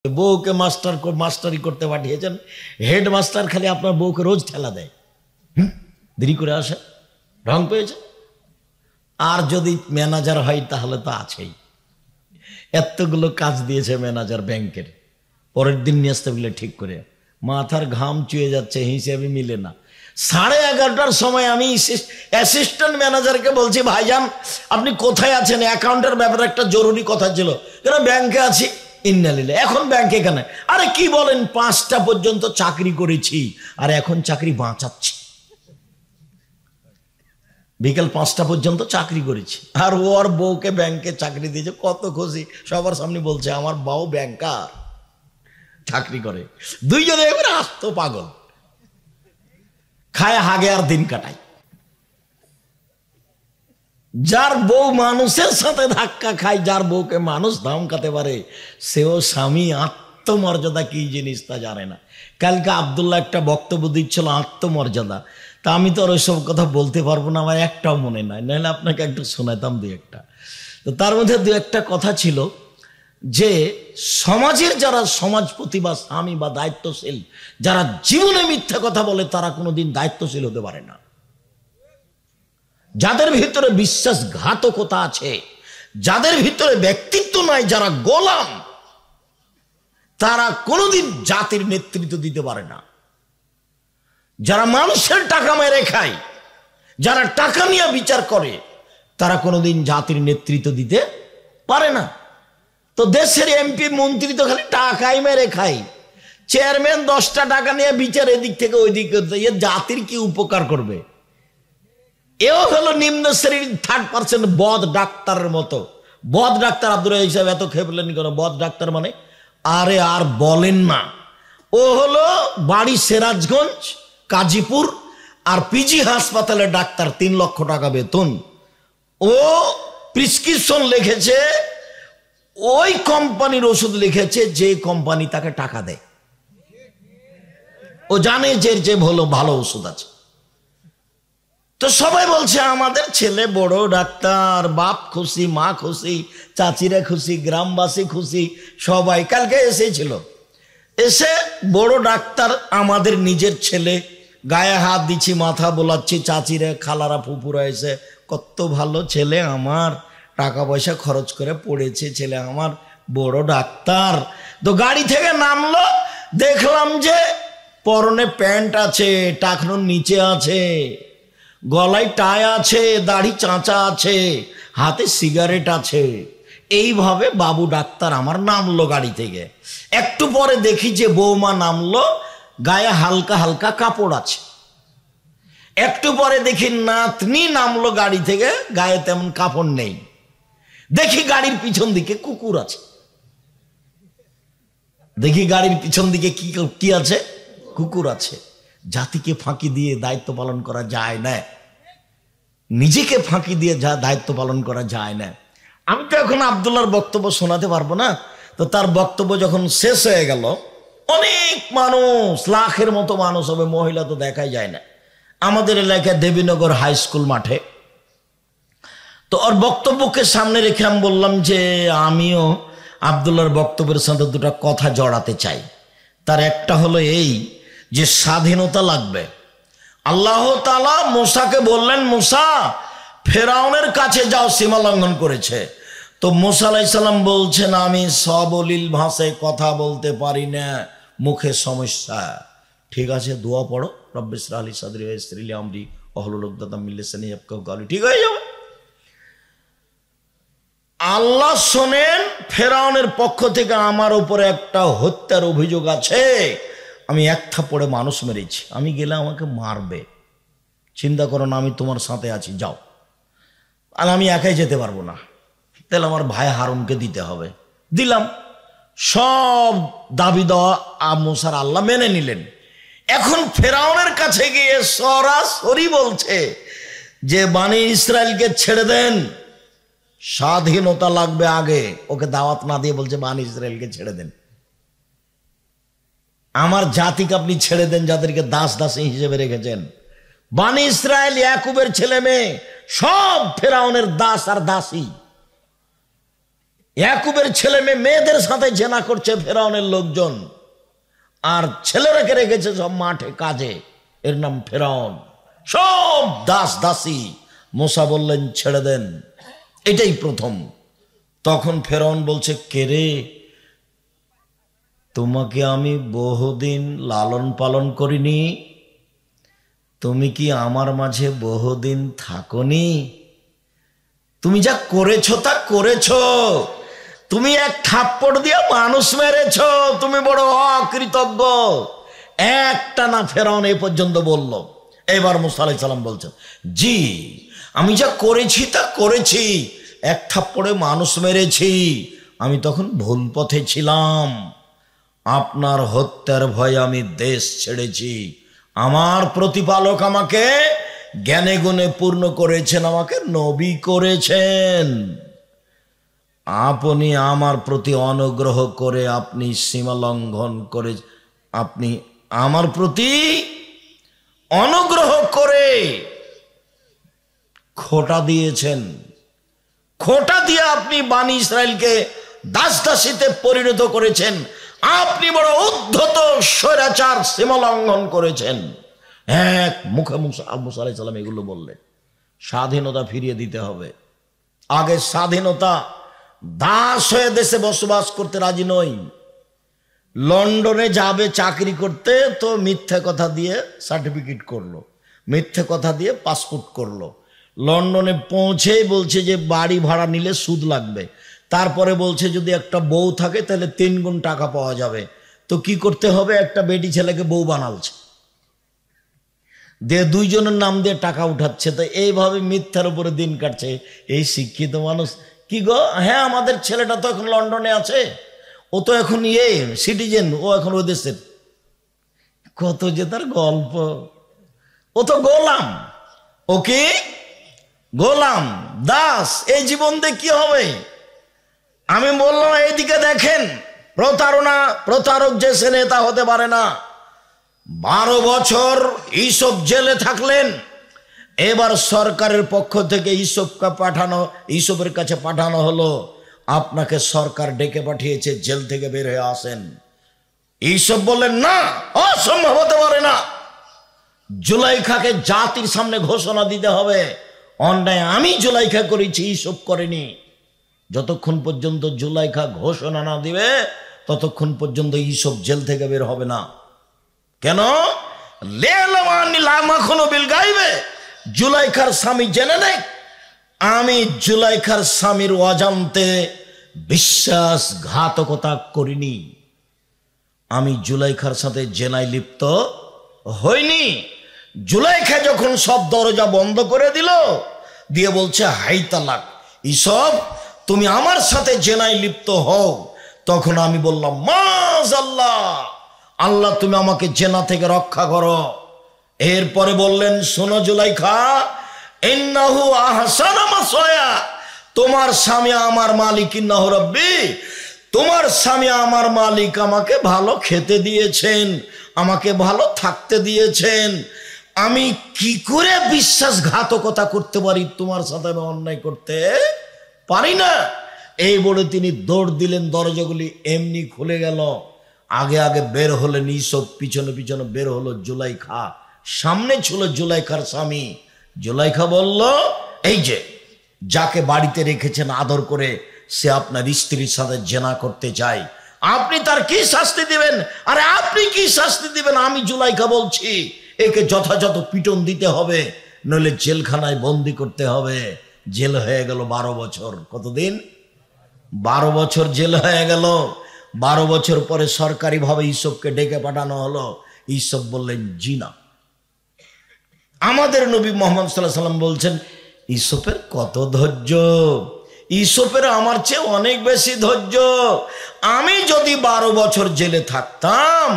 বউকে মাস্টারি করতে পাঠিয়েছেন, হেডমাস্টার খালি আপনার বউকে রোজ ঠেলা দেয়, দেরি করে আসে, ঢং পেয়েছে। আর যদি ম্যানেজার হয় তাহলে তো আছেই, এতগুলো কাজ দিয়েছে ম্যানেজার ব্যাংকের, পরের দিন নিয়ে আসতে বলে ঠিক করে মাথার ঘাম চুয়ে যাচ্ছে, হিসেবে মিলে না। 11:30টার সময় আমি অ্যাসিস্ট্যান্ট ম্যানেজারকে বলছি, ভাইজান আপনি কোথায় আছেন, অ্যাকাউন্টের ব্যাপারে একটা জরুরি কথা ছিল। কেন? ব্যাংকে আছি। ইন্নালিল্লাহ। এখন ব্যাংকে কেন? আরে কি বলেন, 5টা পর্যন্ত চাকরি করেছি আর এখন চাকরি বাঁচাচ্ছি। বিকেল 5টা পর্যন্ত চাকরি করেছি আর ওর বউকে ব্যাংকে চাকরি দিয়েছে, কত খুশি। সবার সামনে বলছে আমার বউ ব্যাংকার, চাকরি করে। দুইজনে এবার আসতো পাগল, খায় হাগে আর দিন কাটায়। যার বউ মানুষের সাথে ধাক্কা খায়, যার বউকে মানুষ ধমকাতে পারে, সেও স্বামী। আত্মমর্যাদা কি জিনিস তা জানে না। কালকে আব্দুল্লাহ একটা বক্তব্য দিচ্ছিল আত্মমর্যাদা, তা আমি তো আর ওইসব কথা বলতে পারবো না, আমার একটাও মনে নাই, নাহলে আপনাকে একটু শোনাতাম দু একটা। তো তার মধ্যে দু একটা কথা ছিল যে সমাজের যারা সমাজপতি বা স্বামী বা দায়িত্বশীল, যারা জীবনে মিথ্যা কথা বলে, তারা কোনোদিন দায়িত্বশীল হতে পারে না। যাদের ভিতরে বিশ্বাসঘাতকতা আছে, যাদের ভিতরে ব্যক্তিত্ব নাই, যারা গোলাম, তারা কোনোদিন জাতির নেতৃত্ব দিতে পারে না। যারা মানুষের টাকা মেরে খায়, যারা টাকা নিয়ে বিচার করে, তারা কোনোদিন জাতির নেতৃত্ব দিতে পারে না। তো দেশের এমপি মন্ত্রী তো খালি টাকাই মেরে খায়, চেয়ারম্যান 10টা টাকা নিয়ে বিচার এদিক থেকে ওই দিক করতে, এ জাতির কি উপকার করবে? এও হলো নিম্ন শ্রেণীর 3rd% বদ ডাক্তারের মতো। বদ ডাক্তার আব্দুল রাজ্জাক সাহেব এত খেপলেন কেন? বদ ডাক্তার মানে আরে আর বলেন না। ও হলো বাড়ি সিরাজগঞ্জ, কাজীপুর আর পিজি হাসপাতালে ডাক্তার, 3 লক্ষ টাকা বেতন। ও প্রেসক্রিপশন লিখেছে, ওই কোম্পানির ওষুধ লিখেছে যে কোম্পানি তাকে টাকা দেয়। ও জানে যে ভালো ওষুধ আছে। তো সবাই বলছে আমাদের ছেলে বড় ডাক্তার, বাপ খুশি, মা খুশি, চাচিরা খুশি, গ্রামবাসী খুশি, সবাই। কালকে এসেছিল, এসে বড় ডাক্তার আমাদের নিজের ছেলে, গায়ে হাত দিচ্ছি, মাথা বোলাচ্ছি, চাচিরা, খালারা, ফুপুরা এসে কত ভালো ছেলে আমার, টাকা পয়সা খরচ করে পড়েছে ছেলে আমার, বড় ডাক্তার। তো গাড়ি থেকে নামলো, দেখলাম যে পরনে প্যান্ট আছে, টাকনোর নিচে আছে, গলায় টাই আছে, দাড়ি চাঁচা আছে, হাতে সিগারেট আছে। এইভাবে বাবু ডাক্তার আমার নামলো গাড়ি থেকে। একটু পরে দেখি যে বৌমা নামলো, গায়ে হালকা হালকা কাপড় আছে। একটু পরে দেখি নাতনি নামলো গাড়ি থেকে, গায়ে তেমন কাপড় নেই। দেখি গাড়ির পিছন দিকে কুকুর আছে। দেখি গাড়ির পিছন দিকে কি আছে? কুকুর আছে। জাতিকে ফাঁকি দিয়ে দায়িত্ব পালন করা যায় না, নিজেকে ফাঁকি দিয়ে যা দায়িত্ব পালন করা যায় না। আমি তো এখন আব্দুল্লাহর বক্তব্য শোনাতে পারবো না। তো তার বক্তব্য যখন শেষ হয়ে গেল, অনেক মানুষ, লাখের মতো মানুষ হবে, মহিলা তো দেখাই যায় না, আমাদের এলাকায় দেবীনগর হাই স্কুল মাঠে। তো ওর বক্তব্যকে সামনে রেখে আমি বললাম যে আমিও আব্দুল্লাহর বক্তব্যের সাথে দুটো কথা জড়াতে চাই। তার একটা হলো এই যে স্বাধীনতা লাগবে। আল্লাহ তাআলা মুসাকে বললেন, মুসা ফেরাউনের কাছে যাও, সীমা লঙ্ঘন করেছে। তো মুসা আলাইহিস সালাম বলছেন, আমি সবলীল ভাষায় কথা বলতে পারি না, মুখে সমস্যা। ঠিক আছে, দোয়া পড়ো, রব্বি ইশরাহ লি সাদরি ওয়া ইয়াসসির লি আমরি ওয়াহলুল উকদাতাম মিন লিসানি ইয়াফকাহু কাওলি, ঠিক হয়ে যাবে। আল্লাহ শোনেন, ফেরাউনের পক্ষ থেকে আমার উপরে একটা হত্যার অভিযোগ আছে, আমি এক থাপ্পড়ে মানুষ মেরেছি, আমি গেলে আমাকে মারবে, চিন্তা করো না, আমি তোমার সাথে আছি, যাও। আর আমি একাই যেতে পারবো না, তাহলে আমার ভাই হারুনকে দিতে হবে। দিলাম। সব দাবি দেওয়া মুসার আল্লাহ মেনে নিলেন। এখন ফেরাউনের কাছে গিয়ে সরাসরি বলছে যে বানি ইসরায়েলকে ছেড়ে দেন, স্বাধীনতা লাগবে আগে। ওকে দাওয়াত না দিয়ে বলছে বানি ইসরায়েলকে ছেড়ে দেন, আমার জাতিকে আপনি ছেড়ে দেন, যাদেরকে দাস দাসী হিসেবে রেখেছেন। বানি ইসরায়েল ইয়াকুবের ছেলে মেয়ে সব ফেরাউনের দাস আর দাসী। ইয়াকুবের ছেলে মেয়েদের সাথে জেনা করছে ফেরাউনের লোকজন, আর ছেলেরাকে রেখেছে সব মাঠে কাজে, এর নাম ফেরাউন, সব দাস দাসী। মুসা বললেন ছেড়ে দেন। এটাই প্রথম। তখন ফেরাউন বলছে, কে রে, তোমাকে আমি বহুদিন লালন পালন করিনি? তুমি কি আমার মাঝে বহুদিন থাকনি? তুমি যা করেছো তা করেছো। তুমি এক থাপ্পড় দিয়ে মানুষ মেরেছো, তুমি বড় অকৃতজ্ঞ। একটা না ফেরাউন এ পর্যন্ত বলল। এবার মুসা আলাইহিস সালাম বলছেন, জি আমি যা করেছি তা করেছি, এক থাপ্পড়ে মানুষ মেরেছি, আমি তখন ভুল পথে ছিলাম। আপনার হত্যার ভয়ে আমি দেশ ছেড়েছি। আমার প্রতিপালক আমাকে জ্ঞানে গুণে পূর্ণ করেছেন, আমাকে নবী করেছেন। আপনি আমার প্রতি অনুগ্রহ করে আপনি সীমা লঙ্ঘন করে, আপনি আমার প্রতি অনুগ্রহ করে খোঁটা দিয়েছেন। খোঁটা দিয়ে আপনি বানি ইসরায়েলকে দাস দাসীতে পরিণত করেছেন। আপনি বড় উদ্ধত স্বৈরাচার, সীমা লঙ্ঘন করেছেন। এক মুখে মুসা আলাইহিস সালাম এগুলো বললেন। স্বাধীনতা ফিরিয়ে দিতে হবে। আগে স্বাধীনতা, দাস হয়ে দেশে বসবাস করতে রাজি নই। লন্ডনে যাবে চাকরি করতে, তো মিথ্যে কথা দিয়ে সার্টিফিকেট করলো, মিথ্যে কথা দিয়ে পাসপোর্ট করলো। লন্ডনে পৌঁছেই বলছে যে বাড়ি ভাড়া নিলে সুদ লাগবে। তারপরে বলছে যদি একটা বউ থাকে তাহলে 3 গুণ টাকা পাওয়া যাবে। তো কি করতে হবে, একটা বেটি ছেলেকে বউ বানালছে, দিয়ে 2 জনের নাম দিয়ে টাকা উঠাচ্ছে। তো এইভাবে মিথ্যার উপরে দিন কাটছে এই শিক্ষিত মানুষ। কি গো, হ্যাঁ আমাদের ছেলেটা তো এখন লন্ডনে আছে, ও তো এখন সিটিজেন, ও এখন ও দেশের। কত যে তার গল্প। ও তো গোলাম, ও কি গোলাম, দাস। এই জীবন দিয়ে কি হবে? আমি বললাম এইদিকে দেখেন, প্রতারক যে সে নেতা হতে পারে না। 12 বছর ইসব জেলে থাকলেন। এবার সরকারের পক্ষ থেকে ইসবের কাছে পাঠানো হলো, আপনাকে সরকার ডেকে পাঠিয়েছে, জেল থেকে বের হয়ে আসেন। ইসব বললেন না, অসম্ভব হতে পারে না। জুলাইখাকে জাতির সামনে ঘোষণা দিতে হবে, অন্যায় আমি জুলাইখা করেছি, ইসব করেনি। যতক্ষণ পর্যন্ত জুলাইখা ঘোষণা না দিবে ততক্ষণ পর্যন্ত ইসব জেল থেকে বের হবে না। কেন? জুলাইখার স্বামী জেনে নেই, আমি জুলাইখার স্বামীর অজান্তে বিশ্বাসঘাতকতা করিনি, আমি জুলাইখার সাথে জেনায় লিপ্ত হইনি। জুলাইখা যখন সব দরজা বন্ধ করে দিল, দিয়ে বলছে হাই তালাক, ইসব তুমি আমার সাথে জেনায় লিপ্ত হও। তখন আমি বললাম মাশাআল্লাহ, আল্লাহ তুমি আমাকে জেনা থেকে রক্ষা করো। এরপরে বললেন, শোনো জুলাইখা, ইন্নাহু আহসানা মাসওয়া, তোমার স্বামী আমার মালিক, ইন্নাহু রাব্বি, তোমার স্বামী আমার মালিক, আমাকে ভালো খেতে দিয়েছেন, আমাকে ভালো থাকতে দিয়েছেন। আমি কি করে বিশ্বাসঘাতকতা করতে পারি? তোমার সাথে আমি অন্যায় করতে পারি না। এই বলে তিনি দৌড় দিলেন, দরজাগুলি এমনি খুলে গেল। আগে আগে বের হলেন ইসব, পিছনে পিছনে বের হলো জুলাইখা। সামনে ছিল জুলাইখার স্বামী। জুলাইখা বলল, এই যে যাকে বাড়িতে রেখেছেন আদর করে, সে আপনার স্ত্রীর সাথে জেনা করতে চায়, আপনি তার কি শাস্তি দিবেন? আরে আপনি কি শাস্তি দিবেন? আমি জুলাইখা বলছি, একে যথাযথ পিটন দিতে হবে, নইলে জেলখানায় বন্দি করতে হবে। জেল হয়ে গেল 12 বছর। কতদিন? 12 বছর জেল হয়ে গেল। 12 বছর পরে সরকারিভাবে ইসবকে ডেকে পাঠানো হলো। ইসব বললেন জি না। আমাদের নবী মুহাম্মদ সাল্লাল্লাহু আলাইহি ওয়াসাল্লাম বলছেন, ইসবের কত ধৈর্য, ইসবের আমার চেয়ে অনেক বেশি ধৈর্য। আমি যদি 12 বছর জেলে থাকতাম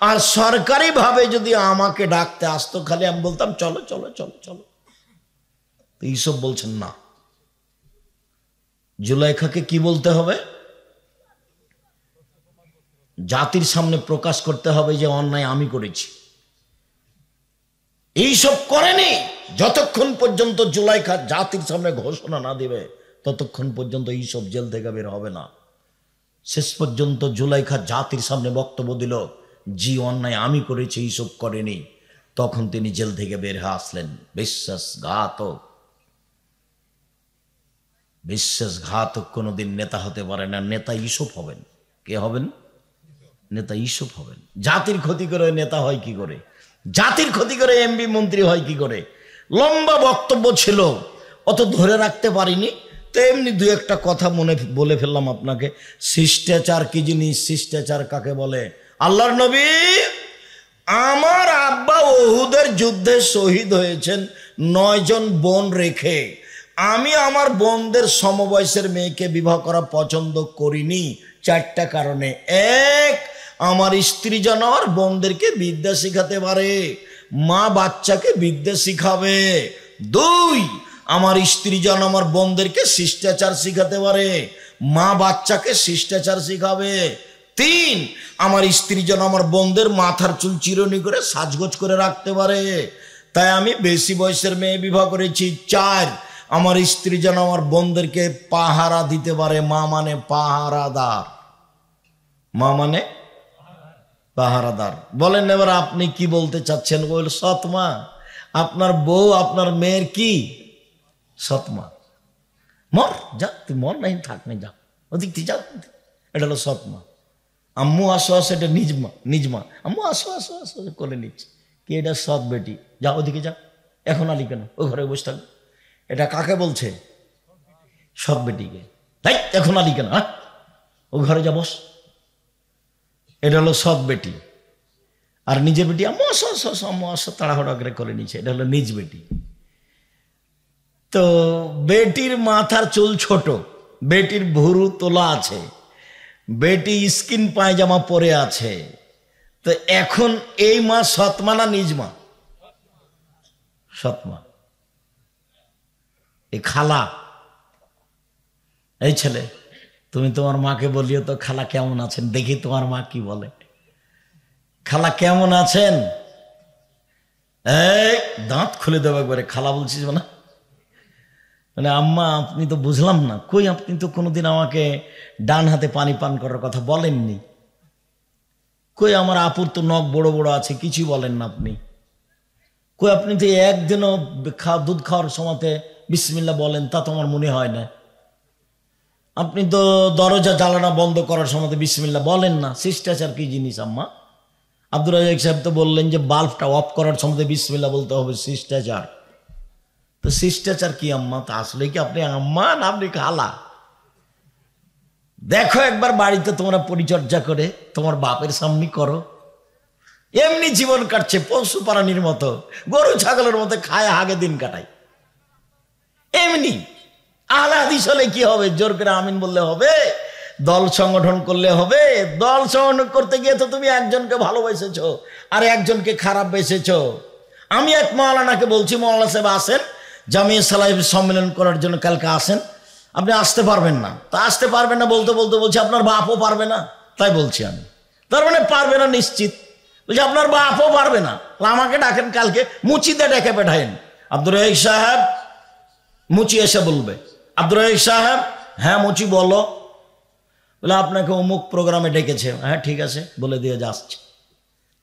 আর সরকারিভাবে যদি আমাকে ডাকতে আসতো, খালি আমি বলতাম চলো চলো চলো চলো। ইসব বলছেন না। জুলাইখাকে কি বলতে হবে? জাতির সামনে প্রকাশ করতে হবে যে অন্যায় আমি করেছি। এইসব করেনি যতক্ষণ পর্যন্ত জুলাইখা জাতির সামনে ঘোষণা না দিবে ততক্ষণ পর্যন্ত ইউসুফ জেল থেকে বের হবে না। শেষ পর্যন্ত জুলাইখা জাতির সামনে বক্তব্য দিল, জি অন্যায় আমি করেছি, ইউসুফ করেনি। তখন তিনি জেল থেকে বের হয়ে আসলেন। বিশ্বাসঘাতক, বিশ্বাসঘাতক কোনোদিন নেতা হতে পারে না। নেতা ইউসুফ হবেন। কে হবেন? নেতা ইউসুফ হবেন। জাতির ক্ষতি করে নেতা হয় কি করে? জাতির ক্ষতি করে এমপি মন্ত্রী হয় কি করে? লম্বা বক্তব্য ছিল, অত ধরে রাখতে পারিনি, তো এমনি দু একটা কথা মনে বলে ফেললাম আপনাকে। শিষ্টাচার কি জিনিস? শিষ্টাচার কাকে বলে? আল্লাহর নবী, আমার আব্বা উহুদের যুদ্ধে শহীদ হয়েছেন 9 জন বোন রেখে। আমি আমার বোনদের সমবয়সের মেয়েকে বিবাহ করা পছন্দ করিনি 4টা কারণে। 1, আমার স্ত্রী যেন আমার বোনদেরকে বিদ্যা শিখাতে পারে, মা বাচ্চাকে বিদ্যা শিখাবে। 2, আমার স্ত্রী যেন আমার বোনদেরকে শিষ্টাচার শিখাতে পারে, মা বাচ্চাকে শিষ্টাচার শিখাবে। 3, আমার স্ত্রী যেন আমার বোনদের মাথার চুল চিরুনি করে সাজগোজ করে রাখতে পারে, তাই আমি বেশি বয়সের মেয়ে বিবাহ করেছি। 4, আমার স্ত্রী যেন আমার বোনদেরকে পাহারা দিতে পারে। মা মানে পাহারাদার, মা মানে পাহারাদার। বলেন এবার আপনি কি বলতে চাচ্ছেন? বল সৎ মা। আপনার বউ আপনার মেয়ের কি? সৎ মা। মর যা, তুই মর নাই, থাক নাই, যা ওদিক তুই যাও, এটা হলো সৎ মা। আম্মু আসো আসো, এটা নিজ মা। নিজ মা আম্মু আসো আসো আসো করে নিচ্ছে কি? এটা সৎ বেটি, যা ওদিকে যা। এখন আলি কেন? ও ঘরে বসে থাকবে। এটা কাকে বলছে? সৎ বেটিকে। তাই এখন আলি কেন? হ্যাঁ, ও ঘরে যা বস। এটা হলো সৎ বেটি। আর নিজের বেটি আম্মু আসো আসো আসো, আম্মু আসো তাড়াহুড়া করে নিচ্ছে, এটা হলো নিজ বেটি। তো বেটির মাথার চুল ছোট, বেটির ভুরু তোলা আছে, বেটি স্কিন পায়জামা পরে আছে, তো এখন এই মা সৎ মা না নিজ মা? সৎ মা। এই খালা, এই ছেলে তুমি তোমার মাকে বলিও তো, খালা কেমন আছেন, দেখি তোমার মা কি বলে। খালা কেমন আছেন? এই দাঁত খুলে দেবো একবারে। খালা বলছিস না মানে আম্মা আপনি তো বুঝলাম না, কই আপনি তো কোনোদিন আমাকে ডান হাতে পানি পান করার কথা বলেননি। কই আমার আপুর তো নখ বড় বড় আছে, কিছুই বলেন না আপনি। কই আপনি তো একদিনও দুধ খাওয়ার সময়তে বিসমিল্লাহ বলেন, তা তো আমার মনে হয় না। আপনি তো দরজা জ্বালানা বন্ধ করার সময়তে বিসমিল্লাহ বলেন না। শিষ্টাচার কি জিনিস আম্মা? আব্দুর রাজ্জাক সাহেব তো বললেন যে বাল্বটা অফ করার সময়তে বিসমিল্লাহ বলতে হবে, শিষ্টাচার। তো শিষ্টাচার কি আম্মা? তা আসলে কি আপনি আম্মা না আপনি খালা? দেখো একবার বাড়িতে তোমরা পরিচর্যা করে তোমার বাপের সামনে করো। এমনি জীবন কাটছে পশু প্রাণীর মতো, গরু ছাগলের মতো খায় হাগে দিন কাটায়। এমনি আহলে হাদিস হলে কি হবে? জোর করে আমিন বললে হবে? দল সংগঠন করলে হবে? দল সংগঠন করতে গিয়ে তো তুমি একজনকে ভালোবেসেছো আর একজনকে খারাপ বেসেছো। আমি এক মাওলানাকে বলছি, মাওলানা সাহেব আসেন জামিয়া সালাফি সম্মেলন করার জন্য, কালকে আসেন। আপনি আসতে পারবেন না। তা আসতে পারবেন না বলতে বলতে বলছি আপনার বাপও পারবে না। তাই বলছি আমি, তার মানে পারবে না নিশ্চিত। বলছি আপনার বাপও পারবে না, আমাকে ডাকেন কালকে, মুচিতে ডেকে পাঠায়েন। আব্দুর রাজ্জাক সাহেব, মুচি এসে বলবে আব্দুর রাজ্জাক সাহেব, হ্যাঁ মুচি বলো। বলে আপনাকে অমুক প্রোগ্রামে ডেকেছে। হ্যাঁ ঠিক আছে, বলে দিয়ে যাচ্ছে।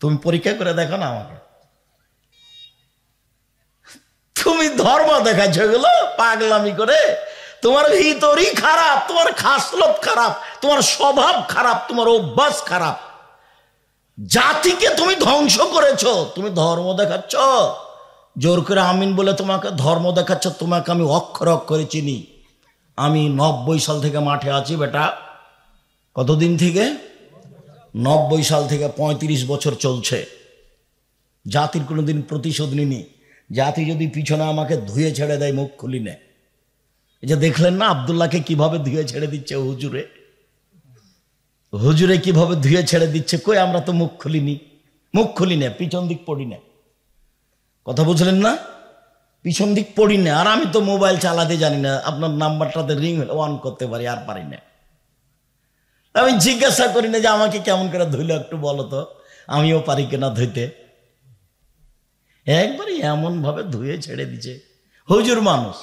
তুমি পরীক্ষা করে দেখো না আমাকে। তুমি ধর্ম দেখাচ্ছ এগুলো পাগলামি করে। তোমার ভিতরই খারাপ, তোমার খাসলত খারাপ, তোমার স্বভাব খারাপ, তোমার অভ্যাস খারাপ। জাতিকে তুমি ধ্বংস করেছো, তুমি ধর্ম দেখাচ্ছ। জোর করে আমিন বলে তোমাকে ধর্ম দেখাচ্ছ। তোমাকে আমি অক্ষরে অক্ষরে চিনি। আমি 90 সাল থেকে মাঠে আছি বেটা। কতদিন থেকে? 90 সাল থেকে 35 বছর চলছে। জাতির কোনোদিন প্রতিশোধ নিনি। জাতি যদি পিছনে আমাকে ধুয়ে ছেড়ে দেয়, মুখ খুলি নেয়। এই যে দেখলেন না আব্দুল্লাহকে কিভাবে ধুয়ে ছেড়ে দিচ্ছে হুজুরে, হুজুরে কিভাবে ধুয়ে ছেড়ে দিচ্ছে। কই আমরা তো মুখ খুলিনি, মুখ খুলি না, পিছন দিক পড়ি না। কথা বুঝলেন না? পিছন দিক পড়ি না। আর আমি তো মোবাইল চালাতে জানি না, আপনার নাম্বারটাতে রিং অন করতে পারি, আর পারি না। আমি জিজ্ঞাসা করি না যে আমাকে কেমন করে ধুইলো একটু বলো তো, আমিও পারি কিনা ধুইতে। একবারে এমন ভাবে ধুয়ে ছেড়ে দিচ্ছে। হুজুর মানুষ,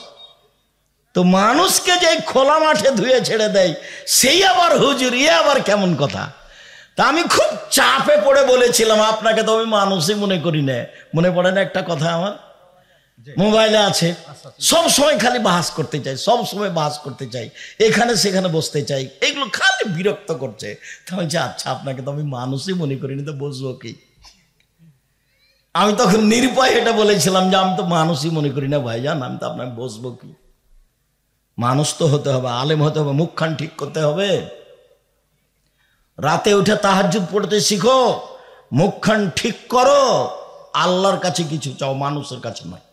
তো মানুষকে যে খোলা মাঠে ধুয়ে ছেড়ে দেয় সেই আবার হুজুর, আবার কেমন কথা? তা আমি খুব চাপে পড়ে বলেছিলাম, আপনাকে তো আমি মানুষই মনে করি না। মনে পড়ে না একটা কথা আমার মোবাইলে আছে, সব সময় খালি বাহাস করতে চাই, সব সময় বাহাস করতে চাই, এখানে সেখানে বসতে চাই, এগুলো খালি বিরক্ত করছে। তা বলছি আচ্ছা আপনাকে তো আমি মানুষই মনে করিনি, তো বসবো কি? আমি তখন নিরুপায় এটা বলেছিলাম যে আমি তো মানুষই মনে করি না ভাইজান, আমি তো আপনাকে বসবো কি? মানুষ তো হতে হবে, আলেম হতে হবে, মুখখান ঠিক করতে হবে। রাতে উঠে তাহাজ্জুদ পড়তে শিখো, মুখখান ঠিক করো, আল্লাহর কাছে কিছু চাও, মানুষের কাছে নয়।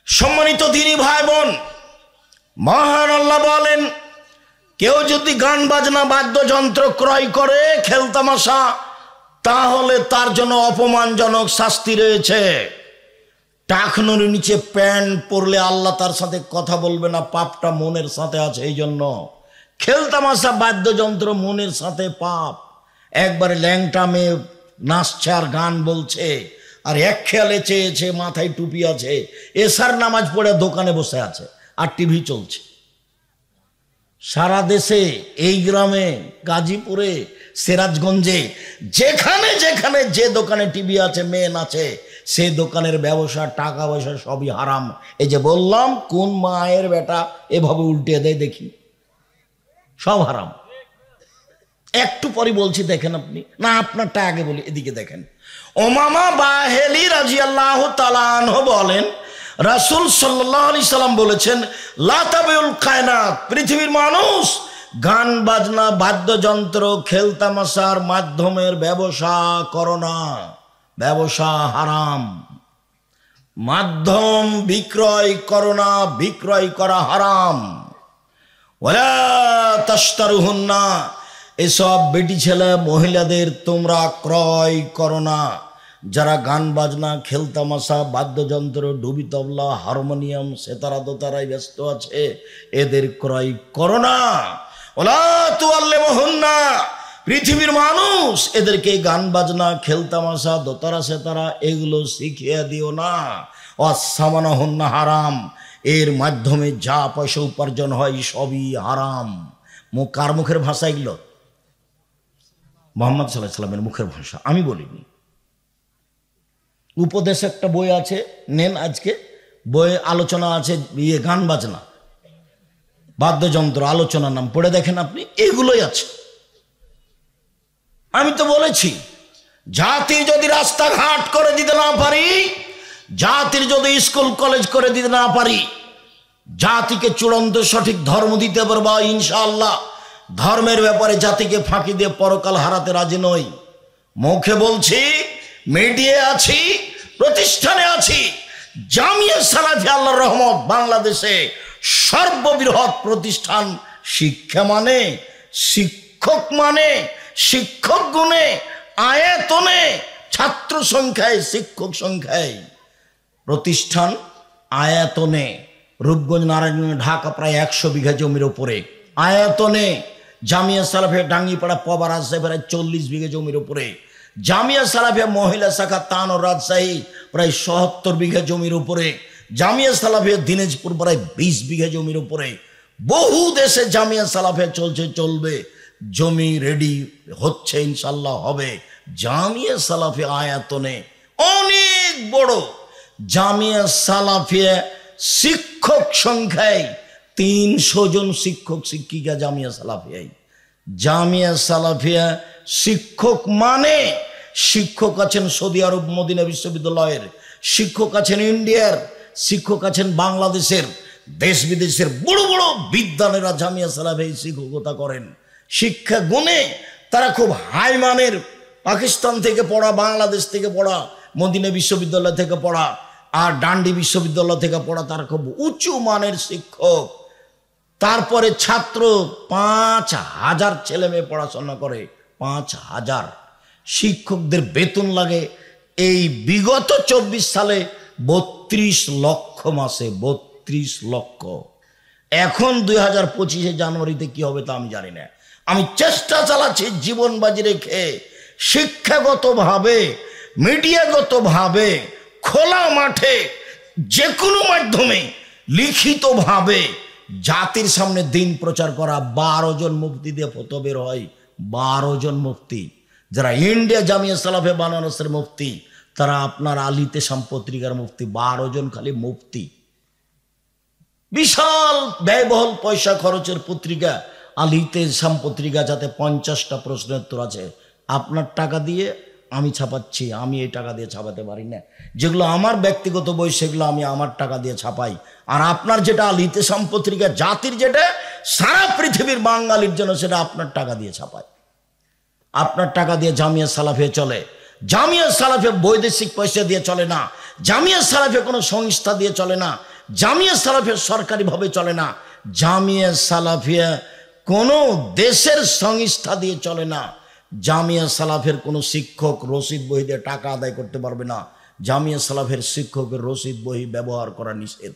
সম্মানিত দিনী ভাই বোন, মহান আল্লাহ বলেন, কেউ যদি গান বাজনা বাদ্যযন্ত্র ক্রয় করে খেলতামাশা, তাহলে তার জন্য অপমানজনক শাস্তি রয়েছে। টাকনুর নিচে প্যান্ট পরলে আল্লাহ তার সাথে কথা বলবে না, পাপটা মনের সাথে আছে। এই জন্য খেলতামাশা বাদ্যযন্ত্র মনের সাথে পাপ। একবারে ল্যাংটা মেয়ে নাচছে আর গান বলছে, আর এক খেয়ালে চেয়েছে, মাথায় টুপি আছে, এশার নামাজ পড়ে দোকানে বসে আছে আর টিভি চলছে। সারা দেশে, এই গ্রামে, গাজীপুরে, সিরাজগঞ্জে, যেখানে যেখানে যে দোকানে টিভি আছে, মেয়ে নাচে, সেই দোকানের ব্যবসা, টাকা পয়সা সবই হারাম। এই যে বললাম, কোন মায়ের বেটা এভাবে উল্টে দেয় দেখি, সব হারাম। একটু পরে বলছি, দেখেন আপনি, না আপনারটা আগে বলি, এদিকে দেখেন। ওমামা বাহেলি রাদিয়াল্লাহু তাআলা আনহু বলেন, রাসূল সাল্লাল্লাহু আলাইহি সাল্লাম বলেছেন, লা তাবিউল কায়নাত, পৃথিবীর মানুষ গান বাজনা বাদ্যযন্ত্র খেলতামাশার মাধ্যমের ব্যবসা করো না, ব্যবসা হারাম। মাধ্যম বিক্রয় করো না, বিক্রয় করা হারাম। ওয়ালা তাশতারুহুন্না, এসব বেটি ছেলে মহিলাদের তোমরা ক্রয় করো না। যারা গান বাজনা খেলতামাশা বাদ্যযন্ত্র ডুবি তবলা হারমোনিয়াম সেতারা দোতারায় ব্যস্ত আছে, এদের ক্রয় করো না। ওলা তুআল্লিমুহুন্না, পৃথিবীর মানুষ এদেরকে গান বাজনা খেলতামাশা দোতারা সেতারা এগুলো শিখিয়ে দিও না। ওয়াসামানাহুন্না হারাম, এর মাধ্যমে যা পয়সা উপার্জন হয় সবই হারাম। কার মুখের ভাষা এগুলো? মুহাম্মদ সাল্লাল্লাহু আলাইহি ওয়াসাল্লামের মুখের ভাষা, আমি বলিনি। উপদেশ একটা বই আছে, নেন আজকে, বইয়ে আলোচনা আছে গান বাজনা বাদ্যযন্ত্র, আলোচনার নাম পড়ে দেখেন আপনি, এগুলোই আছে। আমি তো বলেছি, জাতি যদি রাস্তাঘাট করে দিতে না পারি, জাতির যদি স্কুল কলেজ করে দিতে না পারি, জাতিকে চূড়ান্ত সঠিক ধর্ম দিতে পারবো ইনশাআল্লাহ। ধর্মের ব্যাপারে জাতিকে ফাঁকি দিয়ে পরকাল হারাতে রাজি নই। মুখে বলছি, মিডিয়া আছি, প্রতিষ্ঠানে আছি। জামিয়া সালাফিয়া আল্লাহর রহমত বাংলাদেশে সর্ববৃহৎ প্রতিষ্ঠান। শিক্ষা মানে, শিক্ষক মানে, শিক্ষক গুণে, আয়তনে, ছাত্র সংখ্যায়, শিক্ষক সংখ্যায় প্রতিষ্ঠান, আয়তনে রূপগঞ্জ নারায়ণগঞ্জ ঢাকা প্রায় 100 বিঘা জমির উপরে, আয়তনে জামিয়া সালাফিয়া ডাঙ্গিপাড়া পবা রাজশাহী প্রায় 40 বিঘা জমির উপরে, জামিয়া সালাফিয়া মহিলা শাখা তানোর রাজশাহী প্রায় 77 বিঘা জমির উপরে, জামিয়া সালাফিয়া দিনাজপুর প্রায় 20 বিঘা জমির উপরে। বহু দেশে জামিয়া সালাফিয়া চলছে, চলবে, জমি রেডি হচ্ছে, ইনশাল্লাহ হবে। জামিয়া সালাফিয়া আয়তনে অনেক বড়। জামিয়া সালাফিয়া শিক্ষক সংখ্যায় 300 জন শিক্ষক শিক্ষিকা জামিয়া সালাফিয়ায়। জামিয়া সালাফিয়া শিক্ষক মানে, শিক্ষক আছেন সৌদি আরব মদিনা বিশ্ববিদ্যালয়ের, শিক্ষক আছেন ইন্ডিয়ার, শিক্ষক আছেন বাংলাদেশের, দেশ বিদেশের বড় বড় বিদ্যালয়েরা জামিয়া সালাফিয়ায় শিক্ষকতা করেন। শিক্ষা গুণে তারা খুব হাই মানের, পাকিস্তান থেকে পড়া, বাংলাদেশ থেকে পড়া, মদিনা বিশ্ববিদ্যালয় থেকে পড়া আর ডান্ডি বিশ্ববিদ্যালয় থেকে পড়া, তারা খুব উঁচু মানের শিক্ষক। তারপরে ছাত্র 5000 ছেলে মেয়ে পড়াশোনা করে, 5000 শিক্ষকদের বেতন লাগে এই বিগত 24 সালে 32 লক্ষ মাসে, 32 লক্ষ। এখন 2025 জানুয়ারিতে কি হবে তা আমি জানি না। আমি চেষ্টা চালাচ্ছি জীবন বাজি রেখে শিক্ষাগতভাবে, মিডিয়াগতভাবে, খোলা মাঠে, যে কোনো মাধ্যমে লিখিতভাবে জাতির সামনে দিন প্রচার করা 12 জন মুফতি দিয়ে ফতোয়া বের হয়। 12 জন মুফতি, যারা ইন্ডিয়া জামিয়া সালাফে বানারসের মুফতি, তারা আপনার আলিতে শাম পত্রিকার মুফতি। 12 জন খালি মুফতি। বিশাল ব্যয়বহুল পয়সা খরচের পত্রিকা আলিতে শাম পত্রিকা, যাতে 50টা প্রশ্নের উত্তর আছে। আপনার টাকা দিয়ে আমি ছাপাচ্ছি, আমি এই টাকা দিয়ে ছাপাতে পারি না। যেগুলো আমার ব্যক্তিগত বই সেগুলো আমি আমার টাকা দিয়ে ছাপাই। আর আপনার যেটা আলিতে শাম পত্রিকা জাতির, যেটা সারা পৃথিবীর বাঙালির জন্য, সেটা আপনার টাকা দিয়ে ছাপায়। আপনার টাকা দিয়ে জামিয়া সালাফে চলে। জামিয়া সালাফে বৈদেশিক পয়সা দিয়ে চলে না। জামিয়া সালাফে কোনো সংস্থা দিয়ে চলে না। জামিয়া সালাফে সরকারিভাবে চলে না। জামিয়া সালাফিয়া কোনো দেশের সংস্থা দিয়ে চলে না। জামিয়া সালাফের কোনো শিক্ষক রসিদ বই দিয়ে টাকা আদায় করতে পারবে না। জামিয়া সালাফের শিক্ষকের রসিদ বই ব্যবহার করা নিষেধ।